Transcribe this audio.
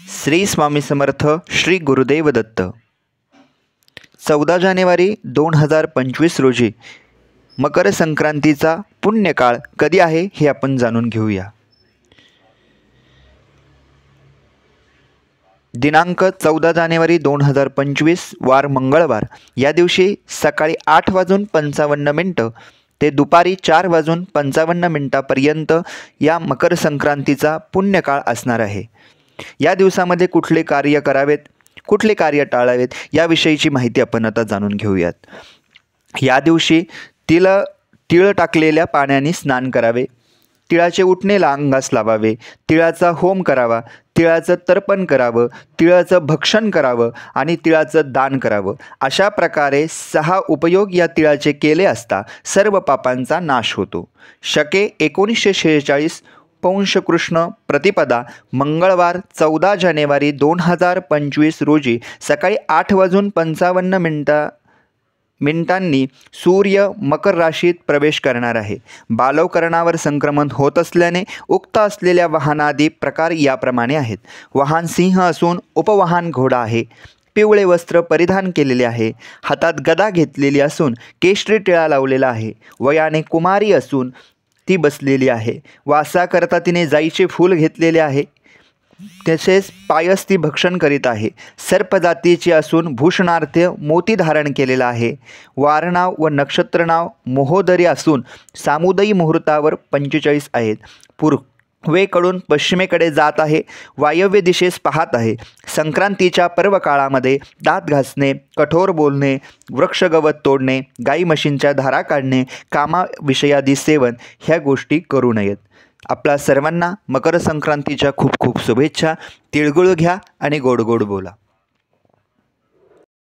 श्री स्वामी समर्थ. श्री गुरुदेव दत्त. 14 जानेवारी 2025 रोजी मकर संक्रांतीचा पुण्यकाळ कधी आहे हे आपण जाणून घेऊया. दिनांक 14 जानेवारी 2025 वार मंगळवार या दिवशी सकाळी 8:55 ते दुपारी 4:55 या मकर संक्रांतीचा पुण्यकाळ असणार आहे. या दिवसामध्ये कुठले कार्य करावेत, कुठले कार्य टाळावेत याविषयीची माहिती आपण आता जाणून घेऊयात. या दिवशी तिळ टाकलेल्या पाण्याने स्नान करावे, तिळाचे उटणे अंगास लावावे, तिळाचा होम करावा, तिळाचं तर्पण करावं, तिळाचं भक्षण करावं आणि तिळाचं दान करावं. अशा प्रकारे 6 उपयोग या तिळाचे केले असता सर्व पापांचा नाश होतो. शके 1946 पौष कृष्ण प्रतिपदा मंगळवार 14 जानेवारी 2025 रोजी सकाळी 8:55 सूर्य मकर राशीत प्रवेश करणार आहे. बालवकरणावर संक्रमण होत असल्याने उक्त असलेल्या वाहनादी प्रकार याप्रमाणे आहेत. वाहन सिंह असून उपवाहन घोडा आहे. पिवळे वस्त्र परिधान केलेले आहे. हातात गदा घेतलेली असून केशरी टिळा लावलेला आहे. वयाने कुमारी असून ती बसलेली आहे. वासाकरता तिने जाईचे फूल घेतलेले आहे. तसेच पायस ती भक्षण करीत आहे. सर्पजातीची असून भूषणार्थ मोती धारण केलेला आहे. वारनाव व नक्षत्रनाव मोहोदरी असून सामुदायी मुहूर्तावर 45 आहेत. पूर्वेकडून पश्चिमेकडे जात आहे. वायव्य दिशेस पाहत आहे. संक्रांतीच्या पर्व काळामध्ये दात घासणे, कठोर बोलणे, वृक्षगवत तोडणे, गाई म्हशींच्या धारा काढणे, कामाविषयादी सेवन ह्या गोष्टी करू नयेत. आपल्या सर्वांना मकर संक्रांतीच्या खूप खूप शुभेच्छा. तिळगुळ घ्या आणि गोड गोड बोला.